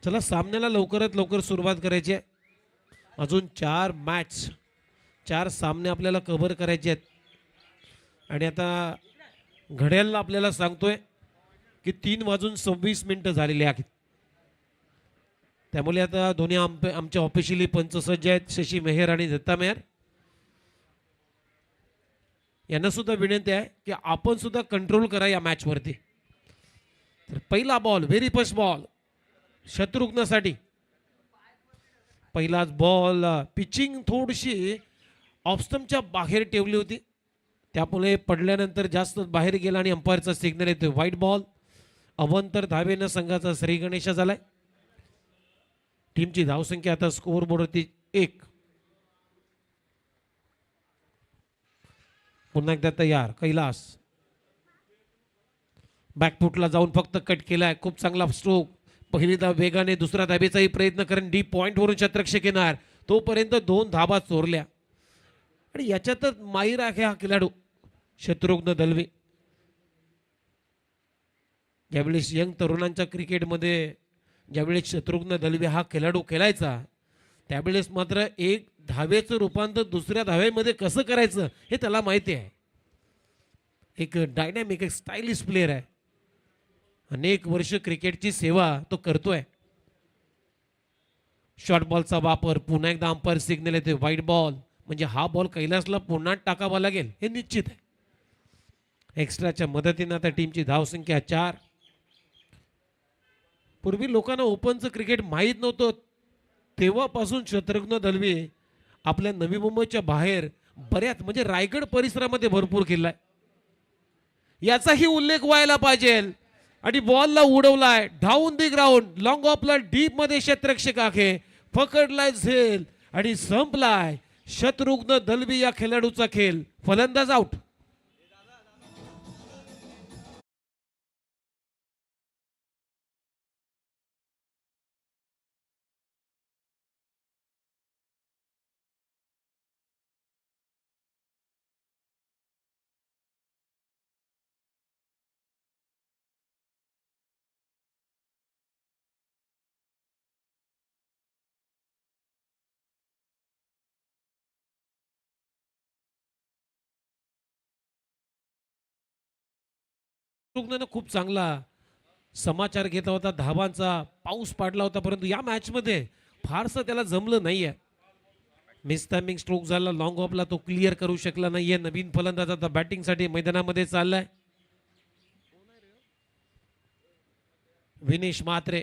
चला सामन्याला लवकरात लवकर सुरुवात करायची आहे. अजून 4 सामने आपल्याला कव्हर करायचे आहेत आणि आता घड्याळ आपल्याला सांगतोय की 3:26 झालेले आहेत. त्यामुळे आता दोन्ही आमच्या ऑफिशियली पंच सज्ज आहेत, शशी मेहर आणि दत्ता मेहर. यांना सुद्धा विनंती आहे की आपण सुद्धा कंट्रोल करा या मॅच वरती. तर पहिला बॉल, व्हेरी फर्स्ट बॉल शत्रुघ्नसाठी. पहिलाच बॉल, पिचिंग थोडीशी ऑफस्टमच्या बाहेर ठेवली होती, त्यामुळे पडल्यानंतर जास्त बाहेर गेला आणि अंपायरचा सिग्नल येतो व्हाईट बॉल. अवंतर धावेनं संघाचा श्री गणेश झालाय. टीमची धावसंख्या आता स्कोअर बोर्डवरती 1. पुन्हा एकदा तयार कैलास. बॅकफुटला जाऊन फक्त कट केलाय. खूप चांगला स्ट्रोक. पहिली धाव वेगाने, दुसरा धाबेचाही प्रयत्न करून डीप पॉइंट वरून शतरक्षक येणार, तोपर्यंत 2 धाबा चोरल्या. आणि याच्यातच माहीर आहे हा खेळाडू शत्रुघ्न दलवे. ज्यावेळेस यंग तरुणांच्या क्रिकेटमध्ये ज्यावेळेस शत्रुघ्न दलवे हा खेळाडू खेळायचा, त्यावेळेस मात्र एक धावेचं रूपांतर दुसऱ्या धाव्यामध्ये कसं करायचं हे त्याला माहिती आहे. एक डायनॅमिक, एक स्टायलिश प्लेअर आहे. अनेक वर्ष क्रिकेटची सेवा तो करतोय. शॉर्ट बॉलचा वापर, पुन्हा एकदा अंपायर सिग्नल येते व्हाईट बॉल. म्हणजे हा बॉल कैलासला पुन्हा टाकावा लागेल हे निश्चित आहे. एक्स्ट्राच्या मदतीने आता टीमची धावसंख्या 4. पूर्वी लोकांना ओपनचं क्रिकेट माहीत नव्हतं, तेव्हापासून शत्रुघ्न दलवे आपल्या नवी मुंबईच्या बाहेर बऱ्याच म्हणजे रायगड परिसरामध्ये भरपूर खेळलाय. याचाही उल्लेख व्हायला पाहिजे. आणि बॉलला उडवलाय डाऊन दी ग्राउंड, लॉंग ऑफला डीप मध्ये क्षेत्ररक्षक आहे, पकडलाय झेल आणि संपलाय शत्रुघ्न दलवी या खेळाडूचा खेळ. फलंदाज आउट. खूप चांगला समाचार घेतला होता, धावांचा पाऊस पाडला होता, परंतु या मॅच मध्ये फारसं त्याला जमलं नाहीये. मिस टायमिंग स्ट्रोक झाला, लॉंग ऑफला तो क्लिअर करू शकला नाहीये. नवीन फलंदाज आता बॅटिंग साठी मैदानामध्ये चाललाय. विनेश म्हात्रे,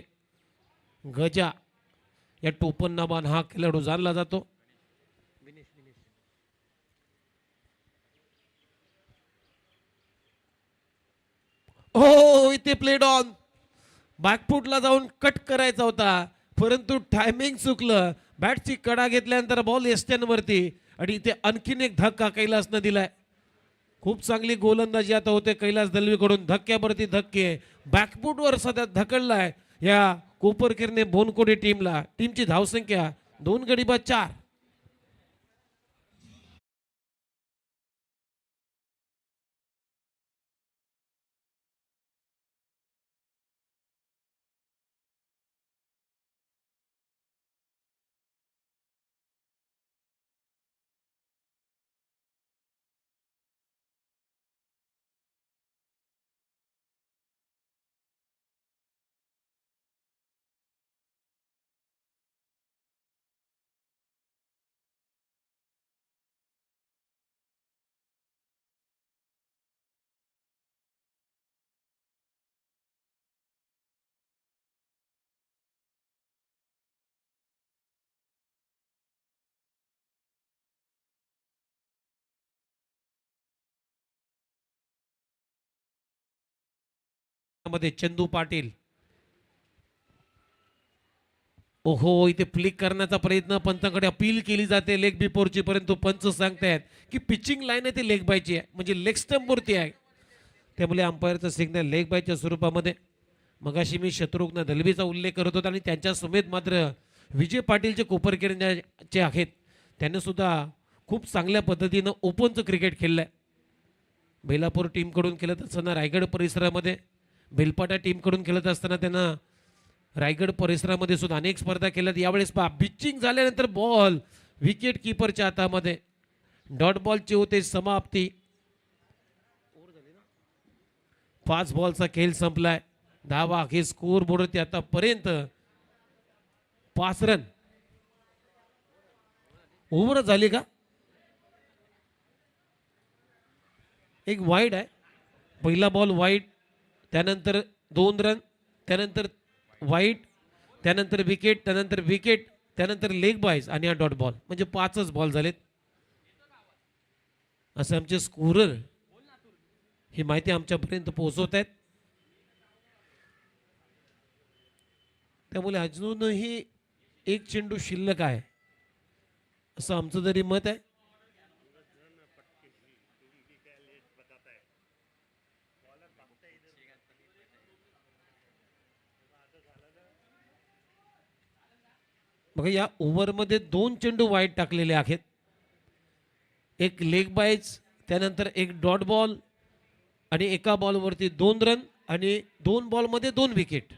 गजा या टोपण नावान हा खेळाडू जाणला जातो. हो, इथे प्लेड ऑन. बॅकफुटला जाऊन कट करायचा होता, परंतु टायमिंग चुकलं. बॅटची कडा घेतल्यानंतर बॉल एस्टनवरती आणि इथे आणखीन एक धक्का कैलासनं दिलाय. खूप चांगली गोलंदाजी आता होते कैलास दलवीकडून. धक्क्यावरती धक्के, बॅकफुटवर सध्या धकललाय या कोपरकिरने बोनकोडे टीमला. टीमची धावसंख्या 2 गडी बाद 4. मध्ये चंदू पाटील. ओहो, इथे फ्लिक करण्याचा प्रयत्न, पंचांकडे अपील केली जाते लेग बिफोरची, परंतु पंच सांगतायत की पिचिंग लाईन आहे ती लेग बायची आहे, म्हणजे लेग स्टंप वरती आहे. त्यामुळे अंपायरचं सिग्नल लेग बायच्या स्वरूपामध्ये. मगाशी मी शत्रुघ्न दलवीचा उल्लेख करत होतो आणि त्यांच्या समेत मात्र विजय पाटील जे कोपरकिरण्याचे आहेत, त्यांनी सुद्धा खूप चांगल्या पद्धतीनं ओपनचं क्रिकेट खेळलंय. बेलापूर टीमकडून खेळत असताना रायगड परिसरामध्ये, बेलपाटा टीमकडून खेळत असताना त्यांना रायगड परिसरामध्ये सुद्धा अनेक स्पर्धा केल्यात. यावेळेस पहा पिचिंग झाल्यानंतर बॉल विकेट किपरच्या हातामध्ये. डॉट बॉलची होते समाप्ती. 5 बॉलचा खेळ संपलाय. धावा हे स्कोर बोर्डवरती आतापर्यंत 5 रन. ओव्हर झाली का? एक वाईड आहे. पहिला बॉल वाईड, त्यानंतर 2 रन, त्यानंतर वाईड, त्यानंतर विकेट, त्यानंतर विकेट, त्यानंतर लेग बायज आणि हा डॉट बॉल. म्हणजे 5च बॉल झालेत. असं आमचे स्कोरर ही माहिती आमच्यापर्यंत पोहोचवत आहेत. त्यामुळे अजूनही एक चेंडू शिल्लक आहे असं आमचं तरी मत आहे. बघा या ओव्हरमध्ये 2 चेंडू वाईड टाकलेले आहेत. एक लेग बायज, त्यानंतर एक डॉट बॉल आणि एका बॉलवरती 2 रन आणि 2 बॉलमध्ये 2 विकेट.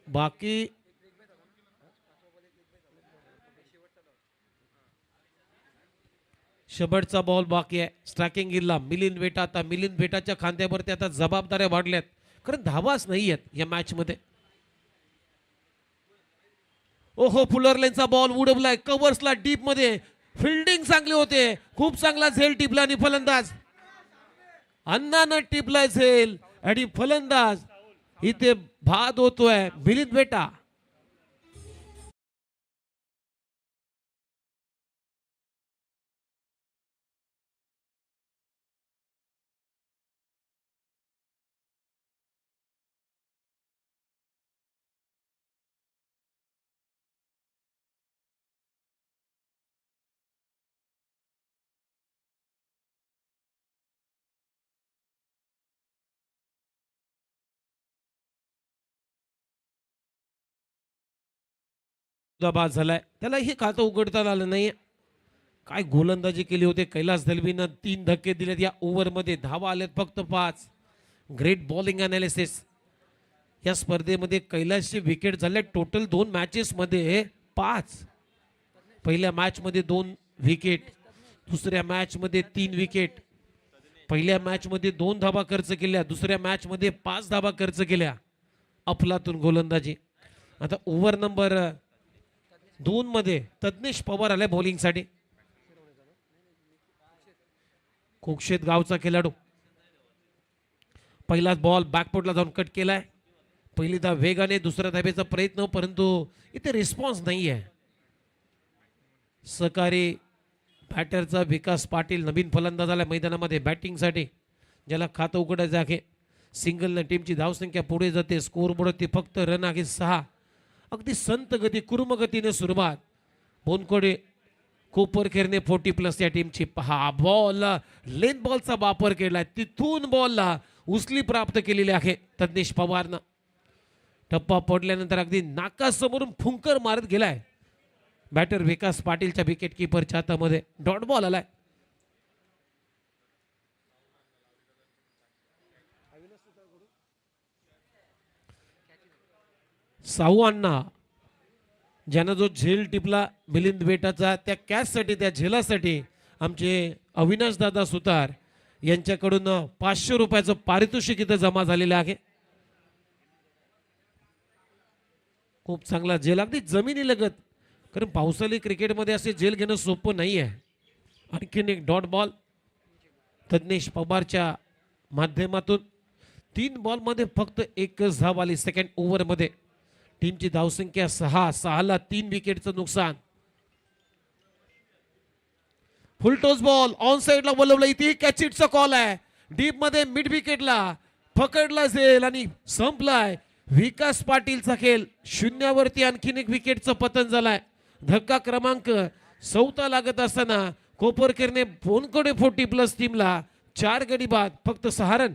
बाकी शेवटचा बॉल बाकी आहे. स्ट्रायकिंग गिरला मिलिंद बेटा. आता मिलिंद बेटाच्या खांद्यावरती आता जबाबदाऱ्या वाढल्यात, कारण धावाच नाही आहेत या मॅच मध्ये. ओहो फुलर लाईनचा बॉल उडवलाय कव्हर्सला डीप मध्ये. फिल्डिंग चांगली होते, खूप चांगला झेल टिपला आणि फलंदाज अण्णानं टिपलाय झेल आणि फलंदाज इथे बाद होतोय मिलिंद बेटा. बाद झालाय, त्याला हे खातं उघडता आलं नाही. काय गोलंदाजी केली होती कैलास दलवीनं. 3 धक्के दिलेत या ओव्हरमध्ये. धावा आलेत फक्त 5. Great bowling analysis. या स्पर्धेमध्ये कैलासचे विकेट झाले टोटल 2 मॅचेस मध्ये 5. पहिल्या मॅच मध्ये 2 विकेट, दुसऱ्या मॅच मध्ये 3 विकेट. पहिल्या मॅच मध्ये 2 धावा खर्च केल्या, दुसऱ्या मॅच मध्ये 5 धावा खर्च केल्या. अफलातून गोलंदाजी. आता ओव्हर नंबर 2 मध्ये तज्ञेश पवार आले बॉलिंग साठी. कोक्षेत गावचा खेळाडू. पहिलाच बॉल बॅकफुटला जाऊन कट केलाय. पहिली धाव वेगाने, दुसऱ्या धावेचा प्रयत्न, परंतु इथे रिस्पॉन्स नाही आहे. सहकारी बॅटरचा विकास पाटील नवीन फलंदाज आला मैदानामध्ये बॅटिंगसाठी, ज्याला खातं उघडायचं आहे. सिंगलने टीमची धावसंख्या पुढे जाते. स्कोर बोर्डवरती फक्त रन आहे 6. अगदी संत गती कुर्म गतीने सुरुवात. बोनकोडे कोपरखेरने 40+ या टीमची. पहा बॉल लेन बॉलचा वापर केलाय, तिथून बॉलला उचली प्राप्त केलेली आहे तज्ञेश पवारनं. टप्पा पडल्यानंतर अगदी नाकासमोरून फुंकर मारत गेलाय बॅटर विकास पाटीलच्या विकेट किपरच्या हातामध्ये. डॉट बॉल आलाय. साहू अण्णा ज्यानं जो झेल टिपला मिलिंद बेटाचा, त्या कॅचसाठी, त्या झेलासाठी आमचे अविनाश दादा सुतार यांच्याकडून 500 रुपयाचं पारितोषिक इथं जमा झालेलं आहे. खूप चांगला झेल, अगदी जमिनी लगत, कारण पावसाळी क्रिकेटमध्ये असे झेल घेणं सोपं नाही आहे. आणखीन एक डॉट बॉल तज्ञेश पवारच्या माध्यमातून. 3 बॉलमध्ये फक्त 1च धाव आली सेकंड ओव्हरमध्ये. टीमची धावसंख्या 6ला 3 विकेटचं नुकसान. फुलटॉस बॉल ऑन साइडला बोलवलं. इथे कॅचिटचा कॉल आहे. डीप मध्ये मिड विकेटला पकडला जाईल आणि संपलाय विकास पाटीलचा खेळ. 0वरती आणखीन एक विकेटचं पतन झालाय. धक्का क्रमांक 4 लागत असताना कोपरखेरने बोनकोडे 40+ टीमला 4 गडी बाद, फक्त 6 रन.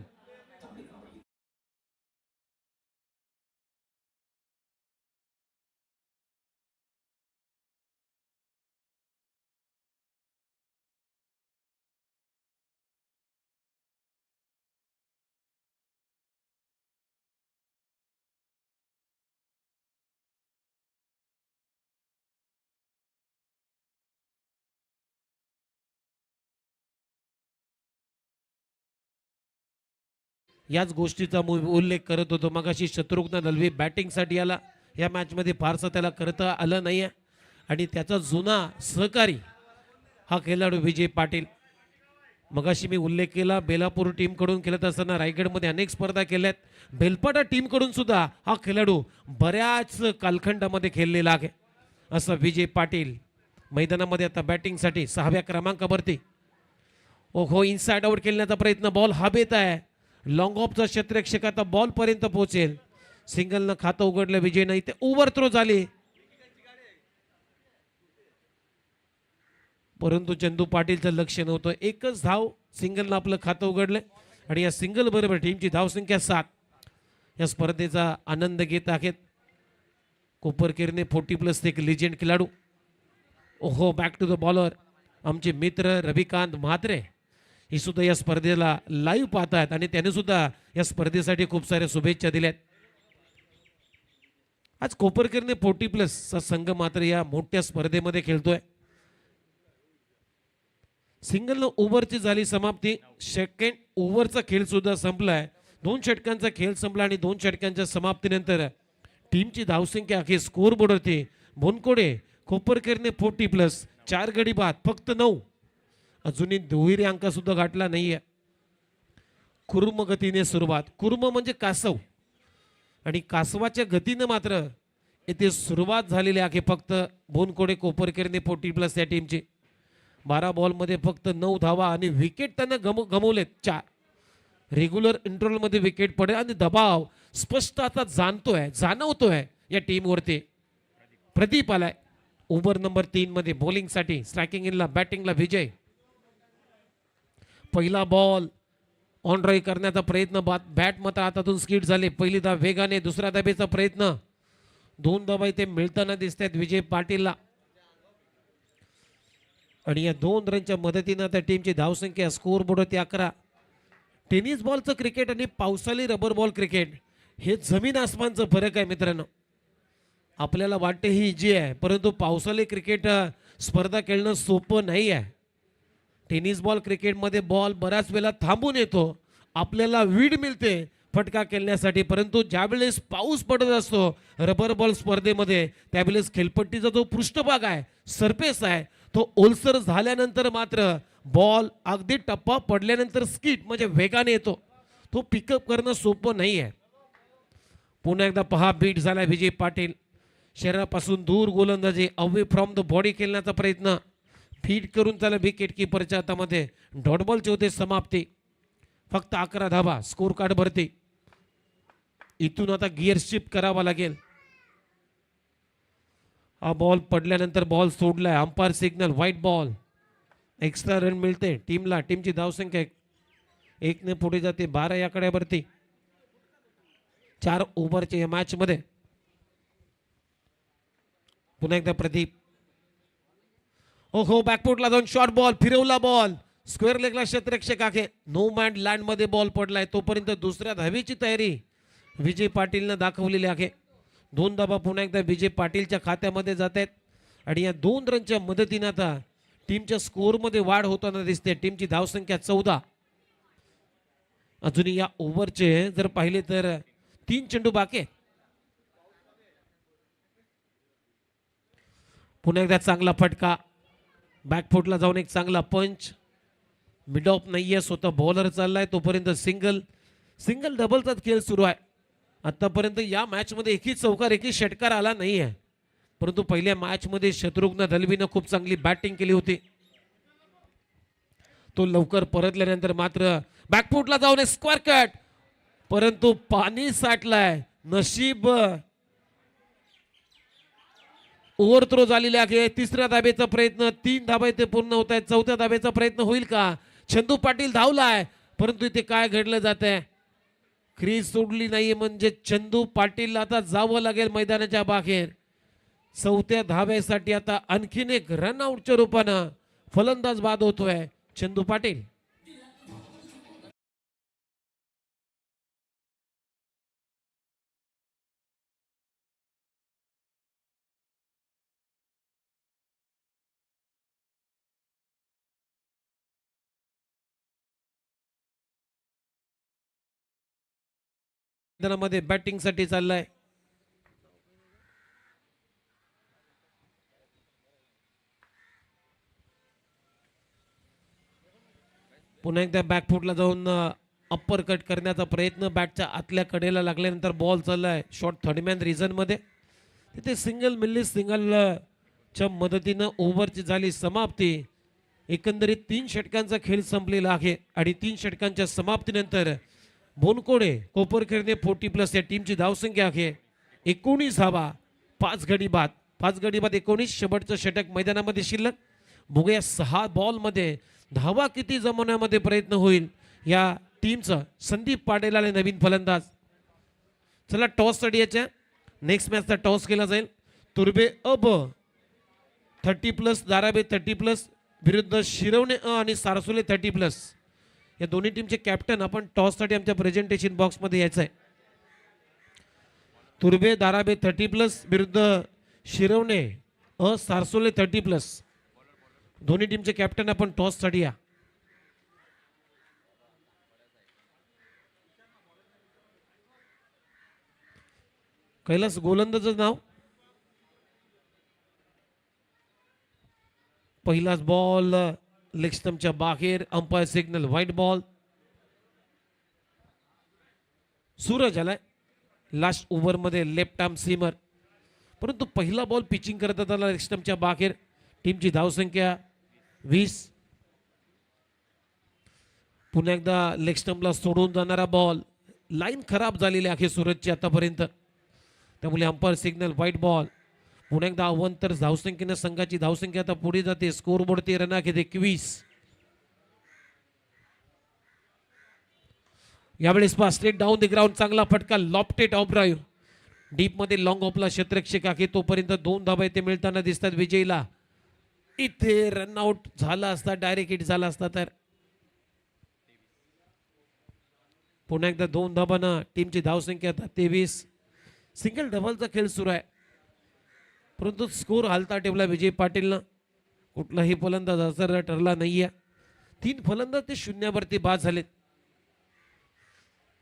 याच गोष्टीचा उल्लेख करत होतो मगाशी. शत्रुघ्न दलवी बॅटिंगसाठी आला, या मॅचमध्ये फारसं त्याला करता आलं नाही आहे. आणि त्याचा जुना सहकारी हा खेळाडू विजय पाटील. मगाशी मी उल्लेख केला बेलापूर टीमकडून खेळत असताना रायगडमध्ये अनेक स्पर्धा केल्यात. बेलपाटा टीमकडून सुद्धा हा खेळाडू बऱ्याच कालखंडामध्ये खेळलेला आहे. असं विजय पाटील मैदानामध्ये आता बॅटिंगसाठी 6व्या क्रमांकावरती. ओहो, इनसाइड आउट खेळण्याचा प्रयत्न, बॉल हवेत आहे. लॉंग ऑफचा क्षेत्ररक्षक आता बॉल पर्यंत पोहोचेल. सिंगलनं खातं उघडलं विजयनं. इथे ओव्हर थ्रो झाली, परंतु चंदू पाटीलचं लक्ष नव्हतं. एकच धाव सिंगलनं आपलं खातं उघडलं आणि या सिंगल बरोबर टीमची धावसंख्या 7. या स्पर्धेचा आनंद घेत आहेत कोपरकेरने 40+ एक लिजेंड खेळाडू. ओहो, बॅक टू द बॉलर. आमचे मित्र रविकांत म्हात्रे ही सुद्धा या स्पर्धेला लाईव्ह पाहतात आणि त्याने सुद्धा या स्पर्धेसाठी खूप साऱ्या शुभेच्छा दिल्यात. आज कोपरकेरने 40+ चा संघ मात्र या मोठ्या स्पर्धेमध्ये खेळतोय. सिंगल ओव्हरची झाली समाप्ती. सेकंड ओव्हरचा खेळ सुद्धा संपलाय. 2 षटकांचा खेळ संपला आणि 2 षटकांच्या समाप्तीनंतर टीमची धावसंख्या अखेर स्कोर बोर्डवरती बोनकोडे कोपरकेरने 40+, 4 गडी बाद, फक्त 9. अजूनही दुहेरी अंक सुद्धा गाठला नाहीये. कुर्म गतीने सुरुवात. कुर्म म्हणजे कासव आणि कासवाच्या गतीनं मात्र येथे सुरुवात झालेली आहे. फक्त बोनकोडे कोपरकेरने 40+ या टीमची. 12 बॉलमध्ये फक्त 9 धावा आणि विकेट त्यांना गमवलेत 4. रेग्युलर इंटरव्हलमध्ये विकेट पडेल आणि दबाव स्पष्ट आता जाणवतोय या टीमवरती. प्रदीप आलाय ओव्हर नंबर 3 मध्ये बॉलिंगसाठी. स्ट्रायकिंग इनला बॅटिंगला विजय. पहिला बॉल ऑन ड्राईव्ह करण्याचा प्रयत्न, बॅट मात्र हातातून स्किड झाले. पहिली धाव वेगाने, दुसऱ्या धावेचा प्रयत्न. 2 धावा इथे मिळताना दिसत आहेत विजय पाटीलला आणि या 2 रनच्या मदतीने आता टीमची धावसंख्या स्कोर बोर्डवरती 11. टेनिस बॉलचं क्रिकेट आणि पावसाळी रबर बॉल क्रिकेट हे जमीन आसमानचं फरक आहे मित्रांनो. आपल्याला वाटते ही इजी आहे, परंतु पावसाळी क्रिकेट स्पर्धा खेळणं सोपं नाही आहे. टेनिस बॉल क्रिकेटमध्ये बॉल बऱ्याच वेळा थांबून येतो, आपल्याला वीड मिळते फटका खेळण्यासाठी, परंतु ज्यावेळेस पाऊस पडत असतो रबर बॉल स्पर्धेमध्ये त्यावेळेस खेळपट्टीचा जो पृष्ठभाग आहे, सरफेस आहे, तो ओलसर झाल्यानंतर मात्र बॉल अगदी टप्पा पडल्यानंतर स्किट म्हणजे वेगाने येतो. तो पिकअप करणं सोपं नाही आहे. पुन्हा एकदा पहा, बीट झाला विजय पाटील. शरीरापासून दूर गोलंदाजी, अवे फ्रॉम द बॉडी खेळण्याचा प्रयत्न. फीड करून त्याला विकेट किपरच्या हातामध्ये. डॉट बॉलचे होते समाप्ती. फक्त 11 धावा स्कोर कार्ड भरते. इथून आता गिअर शिफ्ट करावा लागेल. हा बॉल पडल्यानंतर बॉल सोडलाय. Umpire signal wide ball. Extra run मिळते टीमला. टीमची धावसंख्या 1 ने पुढे जाते 12 या कड्यावरती. 4 ओव्हरच्या या मॅच मध्ये. पुन्हा एकदा प्रदीप. ओहो, बॅकफुटला जाऊन शॉर्ट बॉल, फिरवला बॉल, स्क्वेअर लेगला क्षेत्ररक्षक आहे. नो मॅन लँड मध्ये बॉल पडलाय. तोपर्यंत दुसऱ्या धावेची तयारी विजय पाटीलनं दाखवलेली आहे. 2 धावा पुन्हा एकदा विजय पाटीलच्या खात्यामध्ये जात आहेत आणि या 2 रनच्या मदतीने आता टीमच्या स्कोअरमध्ये वाढ होताना दिसते. टीमची धावसंख्या 14. अजूनही या ओव्हरचे जर पाहिले तर 3 चेंडू बाकी आहेत. पुन्हा एकदा चांगला फटका, बॅकफुटला जाऊन एक चांगला पंच. मिड ऑफ नाहीये, स्वतः बॉलर चाललाय. तोपर्यंत सिंगल डबलचा खेळ सुरू आहे. आतापर्यंत या मॅच मध्ये एकही चौकार एकही षटकार आला नाही आहे, परंतु पहिल्या मॅच मध्ये शत्रुघ्न दलवीनं खूप चांगली बॅटिंग केली होती. तो लवकर परतल्यानंतर मात्र बॅकफुटला जाऊन स्क्वेअर कट, परंतु पाणी साठलाय. नशीब ओव्हर थ्रो झालेले आहे. 3ऱ्या धावेचा प्रयत्न. 3 धावा इथे पूर्ण होत आहेत. 4थ्या धावेचा प्रयत्न होईल का? चंदू पाटील धावलाय, परंतु इथे काय घडलं जात आहे, क्रीज सोडली नाही. म्हणजे चंदू पाटील आता जावं लागेल मैदानाच्या बाहेर. 4थ्या धावेसाठी आता आणखीन एक रनआउटच्या रूपानं फलंदाज बाद होतोय चंदू पाटील. मैदानामध्ये बॅटिंगसाठी चाललाय. पुन्हा एकदा बॅकफुटला जाऊन अप्पर कट करण्याचा प्रयत्न, बॅटच्या आतल्या कडेला लागल्यानंतर बॉल चाललाय शॉर्ट थर्डमॅन रिझन मध्ये. तिथे सिंगल मिल्ली सिंगलच्या मदतीनं ओव्हरची झाली समाप्ती. एकंदरीत 3 षटकांचा खेळ संपलेला आहे आणि 3 षटकांच्या समाप्तीनंतर बोनकोडे कोपरखेरणे 40+ या टीमची धावसंख्या आहे 19 धावा, 5 गडी बाद. 5 गडी बाद 19. शेवटचं षटक मैदानामध्ये शिल्लक. बघूया 6 बॉलमध्ये धावा किती जमवण्यामध्ये प्रयत्न होईल या टीमचा. संदीप पाटील आले नवीन फलंदाज. चला टॉस स्टडीच्या नेक्स्ट मॅचचा टॉस केला जाईल. तुर्बे अब 30+, दाराबे 30+ विरुद्ध शिरवणे आणि सारसोले 30+. या दोन्ही टीमचे कॅप्टन आपण टॉससाठी आमच्या प्रेझेंटेशन बॉक्समध्ये यायचं आहे. तुर्बे दाराबे 30+ विरुद्ध शिरवणे सारसोले 30+. दोन्ही टीमचे कॅप्टन आपण टॉससाठी या. कैलास गोलंदाजचं नाव. पहिलाच बॉल लेग स्टंपच्या बाहेर. Umpire signal wide ball. Suraj आलाय लास्ट ओव्हरमध्ये लेफ्ट आर्म सीमर, परंतु पहिला बॉल पिचिंग करत आला लेग स्टंपच्या बाहेर. टीमची धावसंख्या 20. पुन्हा एकदा लेग स्टंपला सोडून जाणारा बॉल. लाईन खराब झालेली आहे सूरजची आतापर्यंत, त्यामुळे अंपायर सिग्नल व्हाईट बॉल. पुन्हा एकदा अवंतर धावसंख्येने संघाची धावसंख्या आता पुढे जाते. स्कोरबोर्ड रन आहेत 21. यावेळेस स्ट्रेट डाऊन द ग्राउंड चांगला फटका लॉफ्टेड ऑफ ड्राईव्ह. डीप मध्ये लॉंग ऑफला क्षेत्ररक्षक आहे तोपर्यंत 2 धाबा इथे मिळताना दिसतात विजयला. इथे रनआउट झाला असता, डायरेक्ट हिट झाला असता तर. पुन्हा एकदा 2 धाबांना टीमची धावसंख्या आता 23. सिंगल डबलचा खेळ सुरू आहे, परंतु स्कोर हालता ठेवला विजय पाटीलनं. कुठलाही फलंदाज असर ठरला नाहीये. 3 फलंदाज ते शून्यावरती बाद झालेत.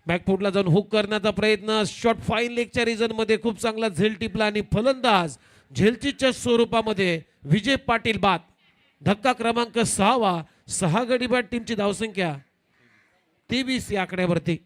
बॅकफुटला जाऊन हुक करण्याचा प्रयत्न. शॉट फाईन लेगच्या रिजन मध्ये खूप चांगला झेल टिपला आणि फलंदाज झेलचीच्या स्वरूपामध्ये विजय पाटील बाद. धक्का क्रमांक 6वा. 6 गडी बाद. टीमची धावसंख्या 23 या आकड्यावरती.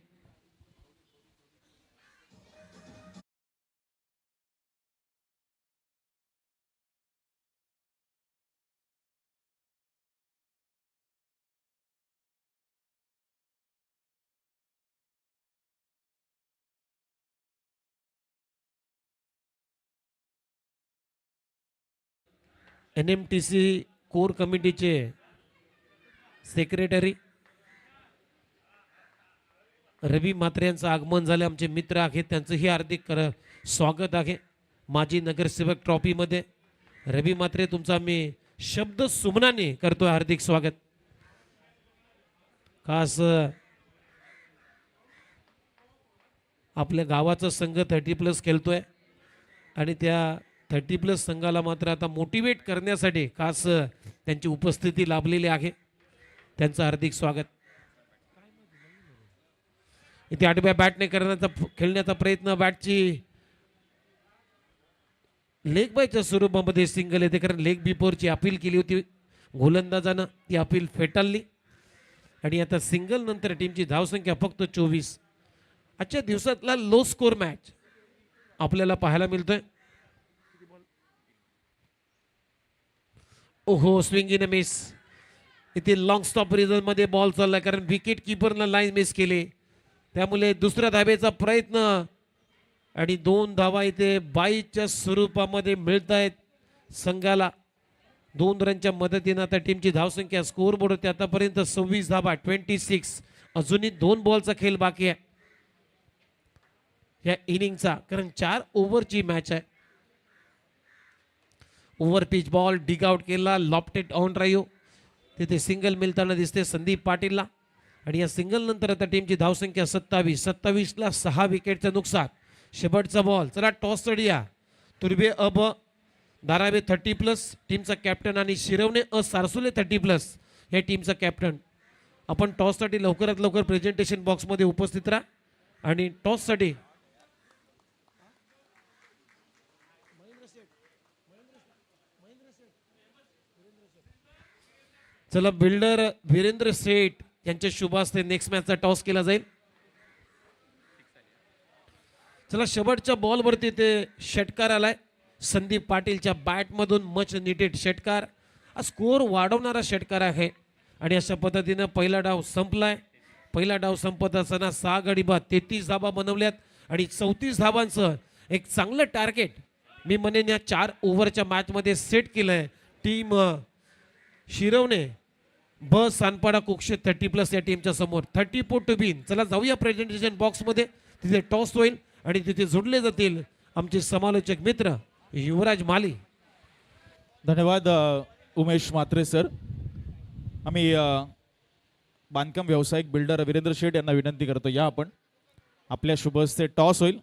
NMTC कोर कमिटीचे सेक्रेटरी रवी म्हात्रे यांचं आगमन झाले. आमचे मित्र आहेत, त्यांचंही हार्दिक स्वागत आहे माजी नगरसेवक ट्रॉफीमध्ये. रवी म्हात्रे तुमचा मी शब्द सुमनाने करतोय हार्दिक स्वागत. खास आपल्या गावाचा संघ 30+ खेळतोय आणि त्या 30+ संघाला मात्र आता मोटिवेट करण्यासाठी खास त्यांची उपस्थिती लाभलेली आहे. त्यांचं हार्दिक स्वागत. इथे आडव्या बॅटने खेळण्याचा प्रयत्न. बॅटची लेग बायच्या स्वरूपामध्ये सिंगल येते, कारण लेग बिफोरची अपील केली होती गोलंदाजानं, ती अपील फेटाळली आणि आता सिंगल नंतर टीमची धावसंख्या फक्त 24. आजच्या दिवसातला लो स्कोर मॅच आपल्याला पाहायला मिळतोय. ओहो, स्विंग इन मिस. इथे लॉंग स्टॉप रिझन मध्ये बॉल चाललाय, कारण विकेट किपरनं लाईन मिस केली, त्यामुळे दुसऱ्या धावेचा प्रयत्न आणि 2 धावा इथे बाईच्या स्वरूपामध्ये मिळत आहेत संघाला. 2 रनच्या मदतीनं आता टीमची धावसंख्या स्कोर बोर्ड होते आतापर्यंत 26 धावा 26. अजूनही 2 बॉलचा खेळ बाकी आहे या इनिंगचा, कारण 4 ओव्हरची मॅच आहे. Over pitch ball dig out केला, लॉफ्टेड ऑन ड्राईव्ह. तिथे सिंगल मिळताना दिसते संदीप पाटीलला आणि या सिंगल नंतर आता टीमची धावसंख्या 27ला 6 विकेटचं नुकसान. शेवटचा बॉल. चला टॉस चढूया. तुर्बे अब दारावे 30+, टीमचा कॅप्टन आणि शिरवणे सारसुले 30+ या टीमचा कॅप्टन. आपण टॉससाठी लवकरात लवकर प्रेझेंटेशन बॉक्समध्ये उपस्थित राहा आणि टॉससाठी चला बिल्डर वीरेंद्र सेठ यांच्या शुभ हस्ते नेक्स्ट मॅचचा टॉस केला जाईल. चला शेवटच्या बॉलवरती ते षटकार आलाय. संदीप पाटीलच्या बॅटमधून मच निटेड षटकार. हा स्कोर वाढवणारा षटकार आहे आणि अशा पद्धतीनं पहिला डाव संपलाय. पहिला डाव संपत असताना 6 गडी बाद 33 धाबा बनवल्यात आणि 34 धाबांचं एक चांगलं टार्गेट मी म्हणेन या 4 ओव्हरच्या मॅचमध्ये सेट केलंय टीम शिरवणे ब सानपाडा कुक्षे 30+ या टीमच्या समोर. 30 पोट टू बिन. चला जाऊया प्रेझेंटेशन बॉक्समध्ये. तिथे टॉस होईल आणि तिथे जोडले जातील आमचे समालोचक मित्र युवराज माली. धन्यवाद उमेश म्हात्रे सर. आम्ही बांधकाम व्यावसायिक बिल्डर वीरेंद्र शेठ यांना विनंती करतो, या आपण आपल्या शुभ हस्ते टॉस होईल.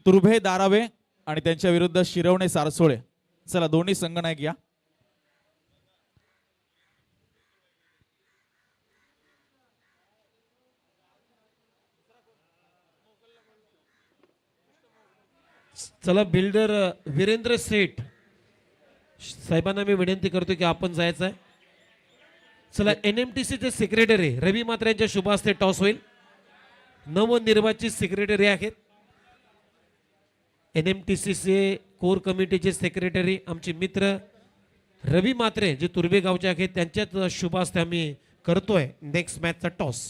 तुर्भे दारावे आणि त्यांच्या विरुद्ध शिरवणे सारसोळे. चला दोन्ही संघनायक या. चला बिल्डर वीरेंद्र सेठ साहेबांना मी विनंती करतो की आपण जायचं आहे. चला NMTC चे सेक्रेटरी रवी म्हात्रे यांच्या शुभ हस्ते टॉस होईल. नवनिर्वाचित सेक्रेटरी आहेत NMTC चे कोर कमिटीचे सेक्रेटरी आमचे मित्र रवी म्हात्रे जे तुर्बे गावचे आहेत त्यांच्याच शुभ हस्ते आम्ही करतोय नेक्स्ट मॅचचा टॉस.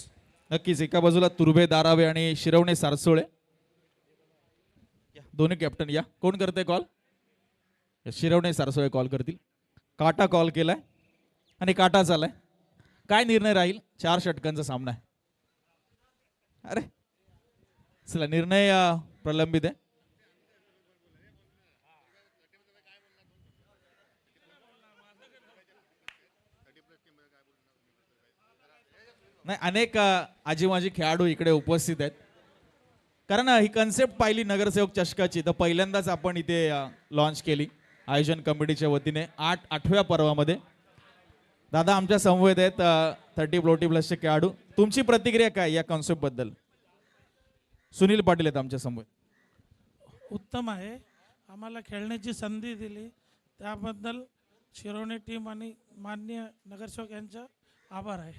नक्कीच एका बाजूला तुर्भे दारावे आणि शिरवणे सारसोळे दोन्ही कॅप्टन या. कोण करते कॉल? शिरवणे सारसोळे कॉल करतील. काटा कॉल केलाय आणि काटा चालाय. काय निर्णय राहील? 4 षटकांचा सामना आहे. अरे चला निर्णय प्रलंबित आहे. नाही अनेक आजी माजी खेळाडू इकडे उपस्थित आहेत. कारण ही कन्सेप्ट पाहिली नगरसेवक चषकाची तर पहिल्यांदाच आपण इथे लॉन्च केली आयोजन कमिटीच्या वतीने 8व्या पर्वामध्ये. दादा आमच्या समवेत आहेत 30+ खेळाडू. तुमची प्रतिक्रिया काय या कॉन्सेप्ट बद्दल? सुनील पाटील आहेत आमच्या समवेत. उत्तम आहे. आम्हाला खेळण्याची संधी दिली त्याबद्दल शिरवणे टीम आणि माननीय नगरसेवक यांचा आभार आहे.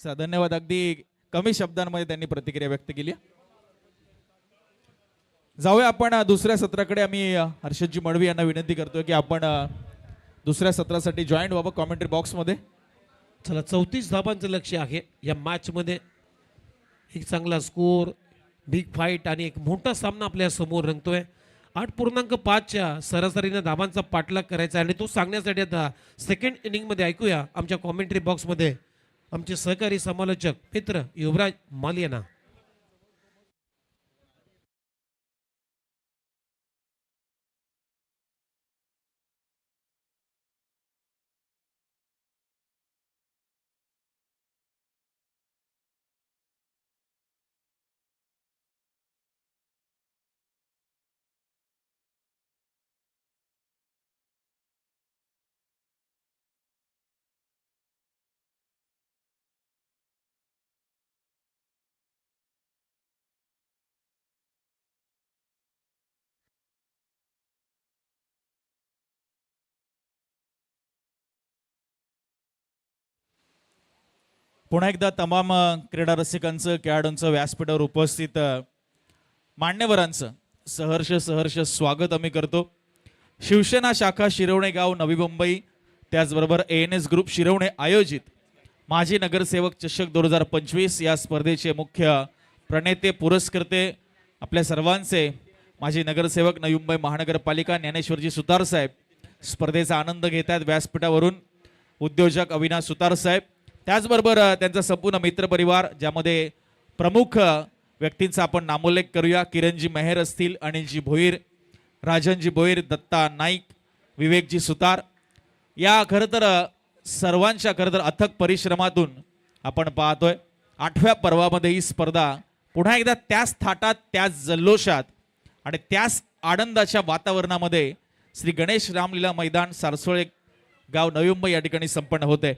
चला धन्यवाद. अगदी कमी शब्दांमध्ये त्यांनी प्रतिक्रिया व्यक्त केली. जाऊया आपण दुसऱ्या सत्राकडे. आम्ही हर्षदजी मडवी यांना विनंती करतोय की आपण दुसऱ्या सत्रासाठी जॉईन व्हावं कॉमेंट्री बॉक्समध्ये. चला 34 धाबांचं लक्ष आहे या मॅचमध्ये. एक चांगला स्कोर, बिग फाईट आणि एक मोठा सामना आपल्या समोर रंगतोय. 8.5च्या सरासरीनं धाबांचा पाठलाग करायचा आणि तो सांगण्यासाठी आता सेकंड इनिंगमध्ये ऐकूया आमच्या कॉमेंट्री बॉक्समध्ये आमचे सहकारी समालोचक मित्र युवराज माली यांना. पुन्हा एकदा तमाम क्रीडा रसिकांचं खेळाडूंचं व्यासपीठावर उपस्थित मान्यवरांचं सहर्ष स्वागत आम्ही करतो. शिवसेना शाखा शिरवणे गाव नवी मुंबई त्याचबरोबर ANS ग्रुप शिरवणे आयोजित माजी नगरसेवक चषक 2025 या स्पर्धेचे मुख्य प्रणेते पुरस्कर्ते आपल्या सर्वांचे माजी नगरसेवक नवी मुंबई महानगरपालिका ज्ञानेश्वरजी सुतार साहेब स्पर्धेचा आनंद घेत आहेत व्यासपीठावरून. उद्योजक अविनाश सुतार साहेब, त्याचबरोबर त्यांचा संपूर्ण मित्रपरिवार ज्यामध्ये प्रमुख व्यक्तींचा आपण नामोल्लेख करूया. किरणजी मेहर असतील, अनिलजी भोईर, राजनजी भोईर, दत्ता नाईक, विवेकजी सुतार. या खरं तर सर्वांच्या खरं तर अथक परिश्रमातून आपण पाहतोय 8व्या पर्वामध्ये ही स्पर्धा पुन्हा एकदा त्याच थाटात, त्याच जल्लोषात आणि त्याच आनंदाच्या वातावरणामध्ये श्री गणेश रामलीला मैदान सारसोळे गाव नवी मुंबई या ठिकाणी संपन्न होते.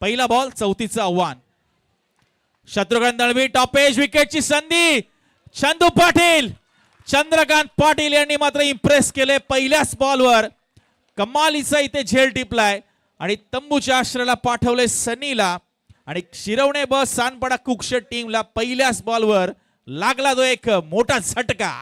पहिला बॉल 34चं आव्हान. शत्रुघ्न दळवी टॉपेज विकेटची संधी. चंदू पाटील, चंद्रकांत पाटील यांनी मात्र इम्प्रेस केले पहिल्याच बॉलवर. कमालीचा इथे झेल टिपलाय. आणि तंबूच्या आश्रयाला पाठवले सनीला आणि शिरवणे ब सानपडा कुक्ष टीमला पहिल्याच बॉलवर लागला तो एक मोठा झटका.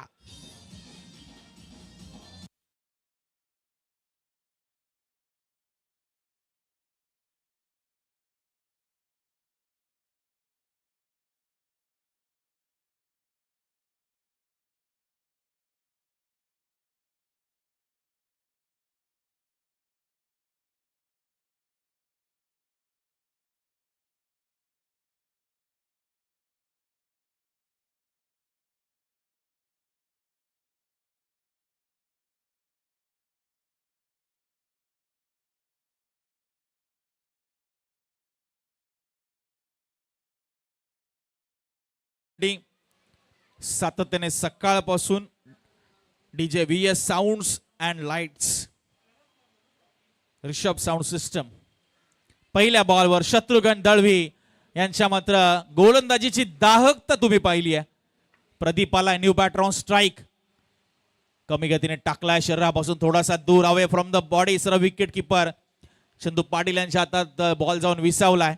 सातत्याने सकाळपासून DJ VS sounds and lights Rishabh sound system. पहिल्या बॉलवर शत्रुघ्न दळवी यांच्या मात्र गोलंदाजीची दाहकता तुम्ही पाहिली आहे. प्रदीपाला न्यू बॅटर ऑन स्ट्राईक, कमी गतीने टाकलाय शरीरापासून थोडासा दूर, अवे फ्रॉम द बॉडी. सर्व विकेट किपर चंदू पाटील यांच्या हातात बॉल जाऊन विसावलाय.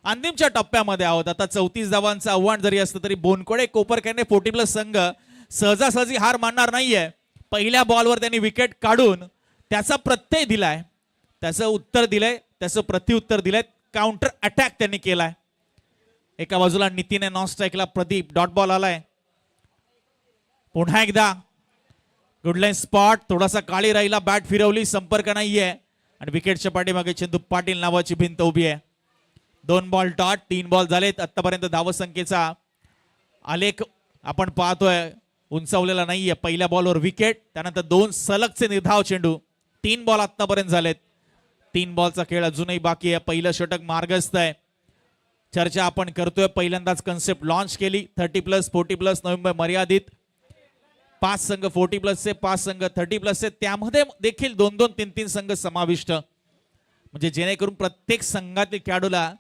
अंतिमच्या टप्प्यामध्ये आहोत. आता 34 धावांचं आव्हान जरी असलं तरी बोनकोडे कोपरखैरणे 40+ संघ सहजासहजी हार मानणार नाहीये. पहिल्या बॉलवर त्यांनी विकेट काढून त्याचा प्रत्यय दिलाय, त्याचं उत्तर दिलंय, त्याचं प्रत्युत्तर दिलंय, काउंटर अटॅक त्यांनी केलाय. एका बाजूला नितीने नॉन स्ट्राईकला, प्रदीप डॉट बॉल आलाय. पुन्हा एकदा गुडलाईन स्पॉट, थोडासा काळी राहिला, बॅट फिरवली, संपर्क नाहीये आणि विकेटच्या पाठीमागे चंदू पाटील नावाची भिंत उभी आहे. 2 बॉल डॉट, 3 बॉल झालेत. आतापर्यंत धावसंख्येचा आलेख आपण पाहतोय उंचावलेला नाहीये. पहिल्या बॉलवर विकेट, त्यानंतर 2 सलगचे निर्धाव चेंडू, 3 बॉल आतापर्यंत झालेत. 3 बॉलचा खेळ अजूनही बाकी आहे. पहिलं षटक मार्गस्थ आहे. चर्चा आपण करतोय, पहिल्यांदाच कन्सेप्ट लॉन्च केली. 30+, 40+ नोव्हेंबर मर्यादित. 5 संघ 40+ चे, 5 संघ 30+ चे, त्यामध्ये देखील 2-2, 3-3 संघ समाविष्ट, म्हणजे जेणेकरून प्रत्येक संघातील खेळाडूला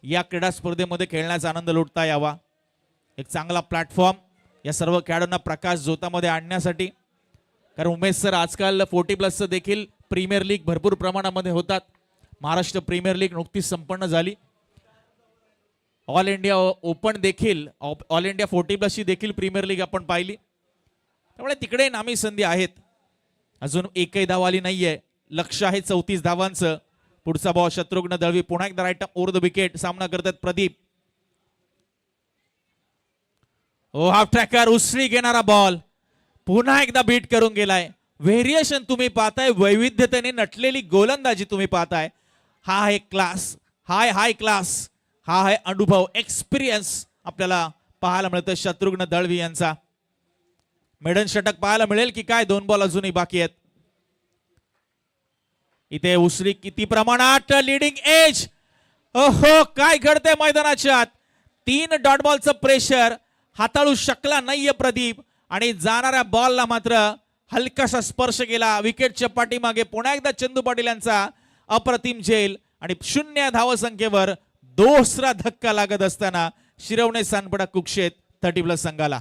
या क्रीडा स्पर्धेमध्ये खेळण्याचा आनंद लुटता यावा. एक चांगला प्लॅटफॉर्म या सर्व खेळाडूंना प्रकाश झोतामध्ये आणण्यासाठी. कारण उमेश सर, आजकाल 40+ देखील प्रीमियर लीग भरपूर प्रमाणामध्ये होतात. महाराष्ट्र प्रीमियर लीग नुकतीच संपन्न झाली. ऑल इंडिया ओपन देखील, ऑल इंडिया 40+ ची देखील प्रीमियर लीग आपण पाहिली. त्यामुळे तिकडे नामी संधी आहेत. अजून एकही धाव आली नाहीये. लक्ष आहे 34 धावांचं. पुढचा बॉल शत्रुघ्न दळवी, पुन्हा एकदा राईट ओव्हर द विकेट. सामना करतात प्रदीप. ओ हाफ ट्रॅकर, उसळी घेणारा बॉल पुन्हा एकदा बीट करून गेलाय. व्हेरिएशन तुम्ही पाहताय, वैविध्यतेने नटलेली गोलंदाजी तुम्ही पाहताय. हा आहे क्लास, हाय क्लास, हा आहे अनुभव, एक्सपिरियन्स आपल्याला पाहायला मिळतं शत्रुघ्न दळवी यांचा. मेडन षटक पाहायला मिळेल की काय? 2 बॉल अजूनही बाकी आहेत. इथे उसरी किती प्रमाणात, लीडिंग एज. ओहो, काय घडतंय मैदानाच्या आत. 3 डॉट बॉलचं प्रेशर हाताळू शकला नाहीये प्रदीप आणि जाणाऱ्या बॉलला मात्र हलकासा स्पर्श केला. विकेटच्या पाठीमागे पुन्हा एकदा चंदू पाटील यांचा अप्रतिम झेल आणि 0 धावसंख्येवर दुसरा धक्का लागत असताना शिरवणे सानपडा कुक्षेत 30+ संघाला.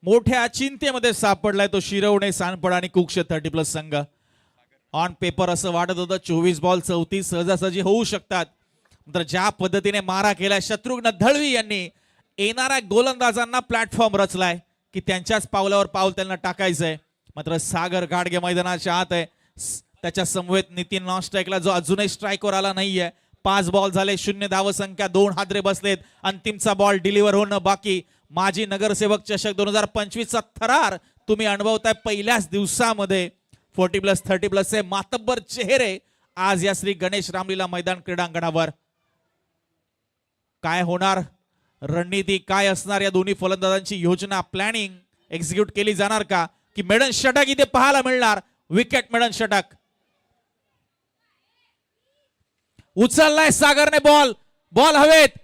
मोठ्या चिंतेमध्ये सापडलाय तो शिरवणे सानपडा आणि कुक्ष 30+ संघ. ऑन पेपर असं वाटत होतं 24 बॉल 34 सहजासहजी होऊ शकतात. तर ज्या पद्धतीने मारा केलाय शत्रुघ्न दळवी यांनी, येणाऱ्या गोलंदाजांना प्लॅटफॉर्म रचलाय की त्यांच्याच पावलावर पाऊल त्यांना टाकायचंय. मात्र सागर गाडगे मैदानाच्या आत आहे. त्याच्या समवेत नितीन नॉन स्ट्राईकला, जो अजूनही स्ट्राईकवर आला नाहीये. 5 बॉल झाले, 0 धावसंख्या, 2 हादरे बसलेत. अंतिमचा बॉल डिलिव्हर होणं बाकी. माजी नगरसेवक चषक 2025चा थरार तुम्ही अनुभवताय पहिल्याच दिवसामध्ये. 40+, 30+ चे मातब्बर चेहरे आज या श्री गणेश रामलीला मैदान क्रीडांगणावर. काय होणार, रणनीती काय असणार, या दोन्ही फलंदाजांची योजना, प्लॅनिंग एक्झिक्यूट केली जाणार का, की मेडन षटक इथे पाहायला मिळणार. विकेट मेडन षटक. उचललाय सागरने बॉल, बॉल हवेत,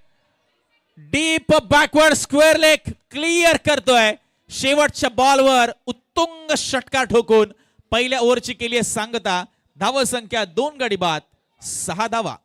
deep backward square leg clear करतोय. शेवटच्या बॉलवर उत्तुंग षटकार ठोकून पहिल्या ओव्हरची केली आहे सांगता. धावा संख्या 2 गडी बाद 6 धावा.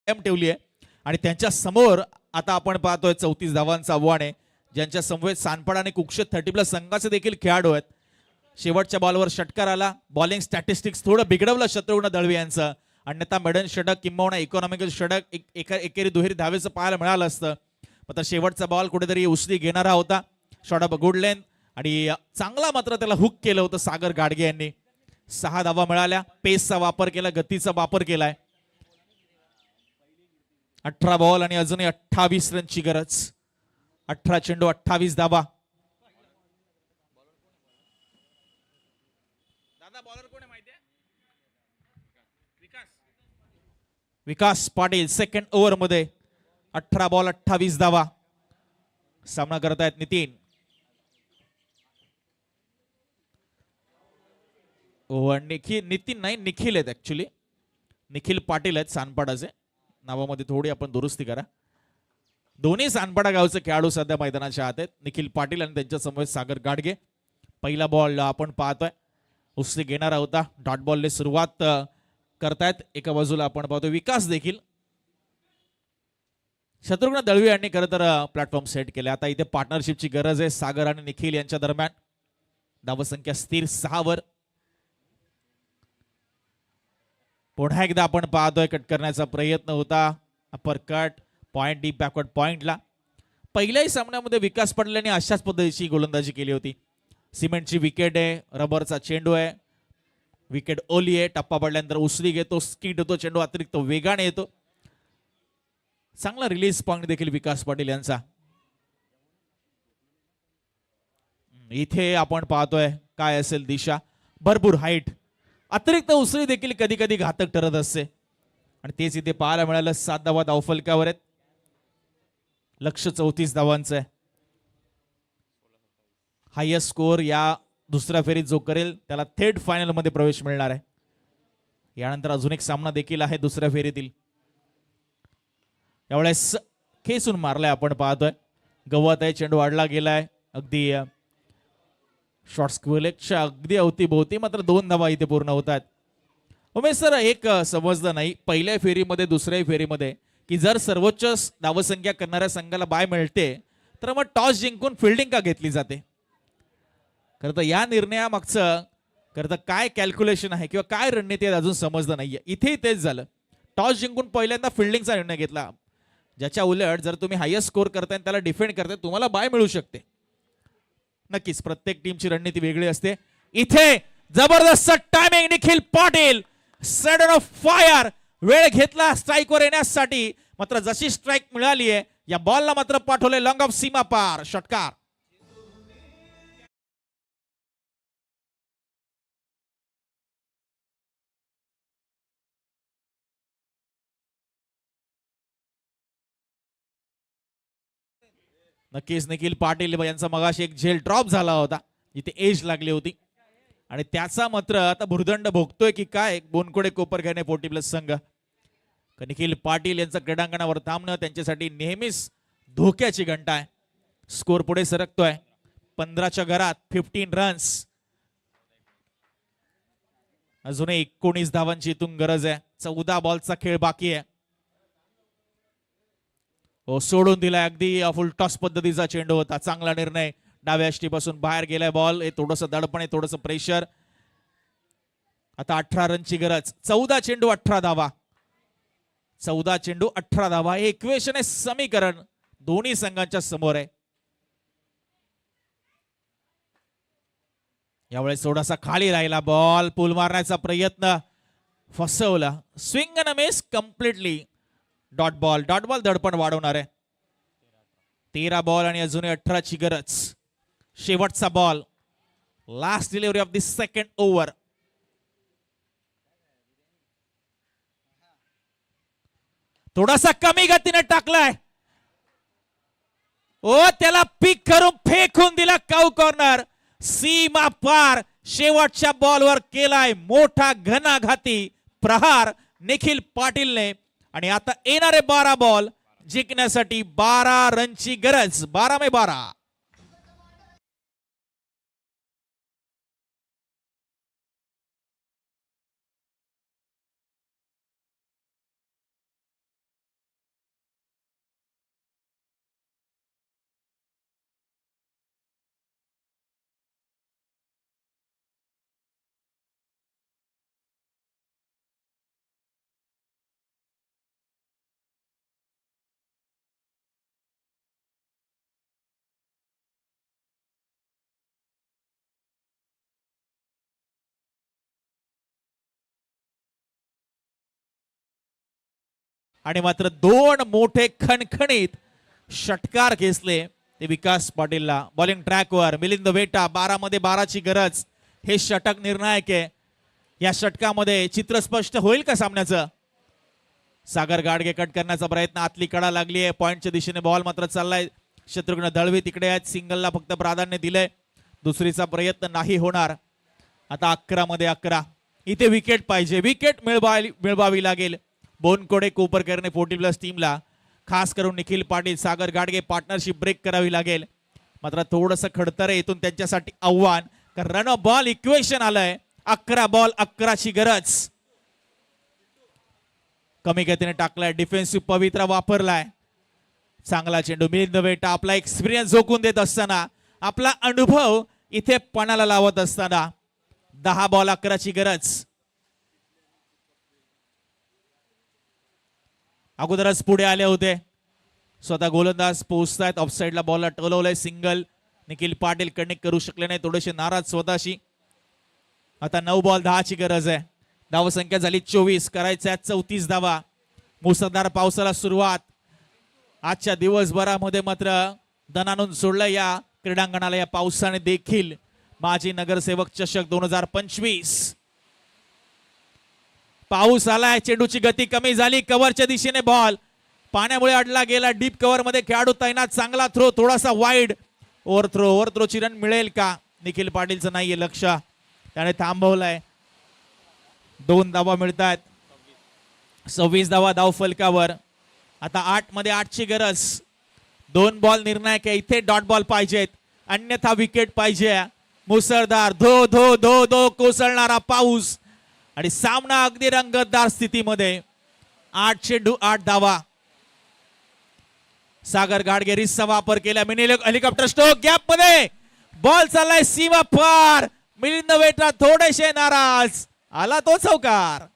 ठेवली आहे आणि त्यांच्या समोर आता आपण पाहतोय 34 धावांचं आव्हान आहे, ज्यांच्या समवेत सानपाड आणि कुक्षत 30+ संघाचे देखील खेळाडू आहेत. शेवटच्या बॉलवर षटकार आला. बॉलिंग स्टॅटिस्टिक्स थोडं बिघडवलं शत्रुघ्न दळवी यांचं. अन्यथा मेडन षटक किंबहुना इकॉनॉमिकल षटक एकेरी दुहेरी धावेचं पाहायला मिळालं असतं. मात्र शेवटचा बॉल कुठेतरी उसळी घेणारा होता. शॉट ऑफ गुड लेंथ आणि चांगला मात्र त्याला हुक केलं होतं सागर गाडगे यांनी. 6 धावा मिळाल्या. पेसचा वापर केला, गतीचा वापर केलाय. 18 बॉल आणि अजूनही 28 रनची गरज. 18 चेंडू 28 धावा. विकास पाटील सेकंड ओव्हर मध्ये 18 बॉल 28 धावा. सामना करतायत नितीन. नितीन नाही, निखिल आहेत ऍक्च्युली. निखिल पाटील आहेत सानपाडाचे. नावामध्ये थोडी आपण दुरुस्ती करा. दोन्ही सानपाडा गावचे खेळाडू सध्या मैदानाच्या आत आहेत. निखिल पाटील आणि त्यांच्या समोर सागर गाडगे. पहिला बॉल आपण पाहतोय, उसळी घेणारा होता. डॉट बॉलने सुरुवात करतायत. एका बाजूला आपण पाहतोय विकास देखील. शत्रुघ्न दळवी यांनी खरं तर प्लॅटफॉर्म सेट केले. आता इथे पार्टनरशिपची गरज आहे सागर आणि निखिल यांच्या दरम्यान. धावसंख्या स्थिर 6 वर. पुन्हा एकदा आपण पाहतोय कट करण्याचा प्रयत्न होता. Upper cut point deep backward पॉइंटला. पहिल्याही सामन्यामध्ये विकास पाटील यांनी अशाच पद्धतीची गोलंदाजी केली होती. सिमेंटची विकेट आहे, रबरचा चेंडू आहे, विकेट ओली आहे. टप्पा पडल्यानंतर उसळी घेतो, स्किट होतो, चेंडू अतिरिक्त वेगाने येतो. चांगला रिलीज पॉइंट देखील विकास पाटील यांचा. इथे आपण पाहतोय काय असेल दिशा. भरपूर हाईट, अतिरिक्त उसळी देखील कधी कधी घातक ठरत असते आणि तेच इथे पाहायला मिळालं. 7 धावा धावफलकावर आहेत. लक्ष 34 धावांचं आहे. हायेस्ट स्कोअर या दुसऱ्या फेरीत जो करेल त्याला थेट फायनल मध्ये प्रवेश मिळणार आहे. यानंतर अजून एक सामना देखील आहे दुसऱ्या फेरीतील. यावेळेस खेचून मारलाय आपण पाहतोय. गवत आहे, चेंडू अडला गेलाय अगदी शॉर्ट स्क्वेअरच्या अगदी अवतीभोवती. मात्र 2 धावा इथे पूर्ण होतात. उमेश सर, एक समजलं नाही पहिल्या फेरीमध्ये दुसऱ्या फेरीमध्ये की जर सर्वोच्च धावसंख्या करणाऱ्या संघाला बाय मिळते तर मग टॉस जिंकून फिल्डिंग का घेतली जाते. खरं तर या निर्णयामागचं खरं तर काय कॅल्क्युलेशन आहे किंवा काय रणनीती आहे अजून समजलं नाहीये. इथेही तेच झालं. टॉस जिंकून पहिल्यांदा फिल्डिंगचा निर्णय घेतला, ज्याच्या उलट जर तुम्ही हायेस्ट स्कोर करताय त्याला डिफेंड करताय तुम्हाला बाय मिळू शकते. नक्कीच प्रत्येक टीमची रणनीती वेगळी असते. इथे जबरदस्त timing. Nikhil Patil sudden of fire. वेळ घेतला स्ट्राईकवर येण्यासाठी, मात्र जशी स्ट्राईक मिळाली आहे या बॉलला मात्र पाठवले लॉंग ऑफ सीमा पार. षटकार. नक्कीच निखिल पाटील यांचा मगाशी एक झेल ड्रॉप झाला होता, जिथे एज लागली होती आणि त्याचा मात्र आता भुर्दंड भोगतोय की काय बोनकोडे कोपरगाव 40+ संघ. निखिल पाटील यांचं क्रीडांगणावर थांबणं त्यांच्यासाठी नेहमीच धोक्याची घंटा आहे. स्कोर पुढे सरकतोय 15च्या घरात 15 रन्स. अजूनही 19 धावांची इथून गरज आहे. 14 बॉलचा खेळ बाकी आहे. हो सोडून दिलाय अगदी फुल टॉस पद्धतीचा चेंडू होता. चांगला निर्णय. डाव्या पासून बाहेर गेलाय बॉल. हे थोडंसं दडपण आहे, थोडंसं प्रेशर. आता 18 रनची गरज. 14 चेंडू 18 धावा. 14 चेंडू 18 धावा हे इक्वेशन आहे, समीकरण दोन्ही संघांच्या समोर आहे. यावेळेस थोडासा खाली राहिला बॉल. पूल मारण्याचा प्रयत्न फसवला. Swing and miss completely. Dot ball. Dot ball दडपण वाढवणार आहे. 13 बॉल आणि अजूनही 18ची गरज. शेवटचा ball. Last delivery of the second over. थोडासा कमी गतीने टाकलाय. ओ त्याला पिक करून फेकून दिला. काऊ कॉर्नर. सीमा पार. शेवटच्या बॉलवर केलाय मोठा घणाघाती प्रहार निखिल पाटीलने. आणि आता येणारे 12 बॉल जिंकण्यासाठी 12 रनची गरज. 12/12. आणि मात्र 2 मोठे खणखणीत षटकार घेसले ते विकास पाटीलला. बॉलिंग ट्रॅकवर मिलिंद वेटा. 12 मध्ये 12ची गरज. हे षटक निर्णायक आहे. या षटकामध्ये चित्र स्पष्ट होईल का सामन्याचं? सागर गाडगे कट करण्याचा प्रयत्न. आतली कडा लागली आहे. पॉइंटच्या दिशेने बॉल मात्र चाललाय. शत्रुघ्न दळवी तिकडे आहेत. सिंगलला फक्त प्राधान्य दिलंय. दुसरीचा प्रयत्न नाही होणार. आता 11 मध्ये 11. इथे विकेट पाहिजे. विकेट मिळवावी लागेल. बोनकोडे कोपरकरने 40+ टीमला. खास करून निखिल पाटील सागर गाडगे पार्टनरशिप ब्रेक करावी लागेल. मात्र थोडंसं खडतर इथून त्यांच्यासाठी आव्हान. कारण रन ऑफ बॉल इक्वेशन आलंय. 11 बॉल 11ची गरज. कमी गतीने टाकलाय. डिफेन्सिव्ह पवित्रा वापरलाय. चांगला चेंडू. मिलिंद वेटा आपला एक्सपिरियन्स झोकून देत असताना, आपला अनुभव इथे पणाला लावत असताना 10 बॉल 11ची गरज. अगोदरच पुढे आले होते. स्वतः गोलंदाज पोहोचतायत. ऑफसाईडला बॉलला टोलवलंय. सिंगल. निखिल पाटील कनेक्ट करू शकले नाही. थोडेसे नाराज स्वतःशी. आता 9 बॉल 10ची गरज आहे. धावसंख्या झाली 24. करायच्या 34 धावा. मुसळधार पावसाला सुरुवात. आजच्या दिवसभरामध्ये मात्र दणानून सोडलं या क्रीडांगणाला. या पावसाने देखील माजी नगरसेवक चषक 2025. पाऊस आलाय. चेंडूची गती कमी झाली. कव्हरच्या दिशेने बॉल. पाण्यामुळे अडला गेला. डीप कव्हर मध्ये खेळाडू तैनात. चांगला थ्रो. थोडासा वाईड. ओव्हरथ्रोची रन मिळेल का? निखिल पाटीलचं नाहीये लक्ष. त्याने थांबवलाय. 2 धावा मिळतात. 26 धावा धाव फलकावर. आता 8 मध्ये 8ची गरज. 2 बॉल निर्णायक आहे. इथे डॉट बॉल पाहिजेत. अन्यथा विकेट पाहिजे. मुसळधार धो धो धो धो कोसळणारा पाऊस आणि सामना अगदी रंगतदार स्थितीमध्ये. 8 चेंडू 8 धावा. सागर गाडगे रिसचा वापर केला. Mini helicopter stroke. गॅप मध्ये बॉल चाललाय सीमा पार. मिलिंद वेटा थोडेसे नाराज. आला तो चौकार.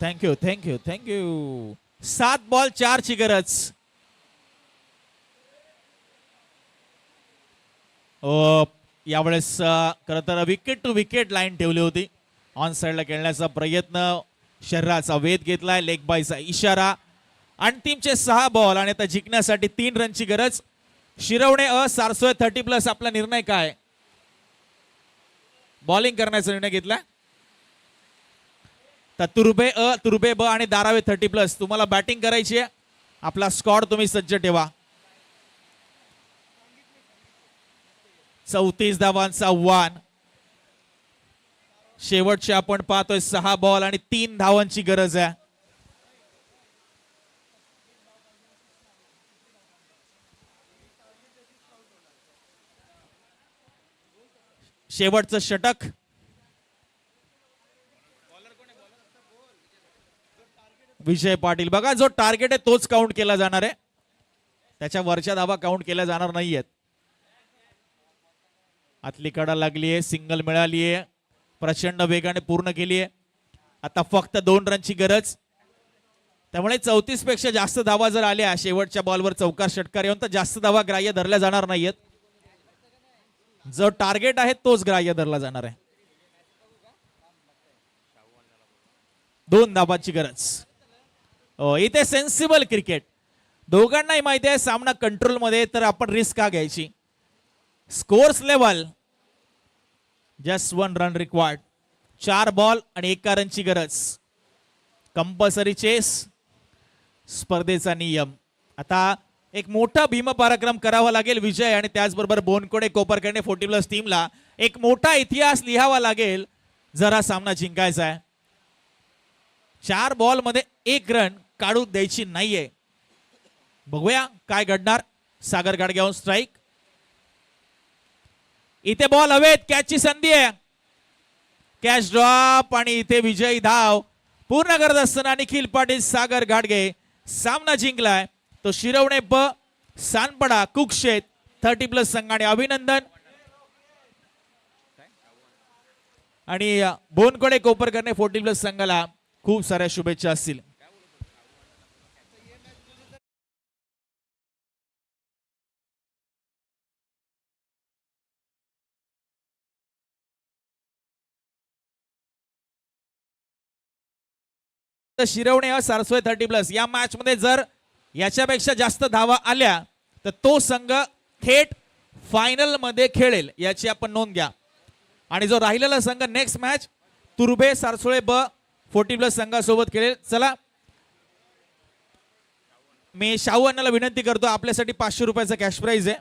Thank you thank you thank you. 7 बॉल 4ची गरज. यावेळेस खरं तर विकेट टू विकेट लाईन ठेवली होती. ऑन साइडला खेळण्याचा प्रयत्न. शरीराचा वेध घेतलाय. लेग बायचा इशारा. अंतिमचे 6 बॉल आणि आता जिंकण्यासाठी 3 रनची गरज. शिरवणे सारसोय 30+. आपला निर्णय काय? बॉलिंग करण्याचा निर्णय घेतला. तर तुर्भे अ, तुर्भे ब आणि दारावे 30+. तुम्हाला बॅटिंग करायची आहे. आपला स्कॉड तुम्ही सज्ज ठेवा. 34 धावांचा आव्हान. शेवटचे आपण पाहतोय 6 बॉल आणि 3 धावांची गरज आहे. शेवटचं षटक. विजय पाटील. बघा, जो टार्गेट आहे तोच काउंट केला जाणार आहे. त्याच्या वरच्या धावा काउंट केल्या जाणार नाहीयेत. आतली कडा लागलीये, सिंगल मिळालीये, प्रचंड वेगाने पूर्ण केलीये. आता फक्त 2 रनची गरज. त्यामुळे 34 पेक्षा जास्त धावा जर आल्या शेवटच्या बॉलवर चौकार षटकार येऊन तर जास्त धावा ग्राह्य धरल्या जाणार नाहीयेत. जो टार्गेट आहे तोच ग्राह्य धरला जाणार आहे. 2 धावांची गरज. इथे सेन्सिबल क्रिकेट. दोघांनाही माहिती आहे सामना कंट्रोल मध्ये, तर आपण रिस्क का घ्यायची. Scores level just 1 run required. 4 ball आणि 1 रनची गरज. कंपल्सरी चेस स्पर्धेचा नियम. आता एक मोठा भीमपराक्रम करावा लागेल विजय आणि त्याचबरोबर बोनकोडे कोपरखंडे 40+ टीमला एक मोठा इतिहास लिहावा लागेल जर हा सामना जिंकायचा आहे. 4 बॉल मध्ये 1 रन काढू द्यायची नाहीये. बघूया काय घडणार. सागर गाडग्याहून स्ट्राईक. इथे बॉल हवेत, कॅचची संधी आहे. कॅच ड्रॉप आणि इथे विजयी धाव पूर्ण करत असताना निखिल पाटील सागर घाडगे सामना जिंकलाय. तो शिरवणे ब सानपडा कुकशेत 30+ संघाने अभिनंदन. आणि बोनकोडे कोपरकरने 40+ संघाला खूप साऱ्या शुभेच्छा असतील. शिरवणे सारस्वत 30+. या मॅच मध्ये जर याच्यापेक्षा जास्त धावा आल्या तर तो संघ थेट फायनल मध्ये खेळेल, याची आपण नोंद घ्या. आणि जो राहिलेला संघ नेक्स्ट मॅच तुर्भे सारसोळे ब 40+ संघासोबत खेळेल. चला, मी शाहू अण्णाला विनंती करतो, आपल्यासाठी 500 रुपयाचा कॅश प्राइज आहे.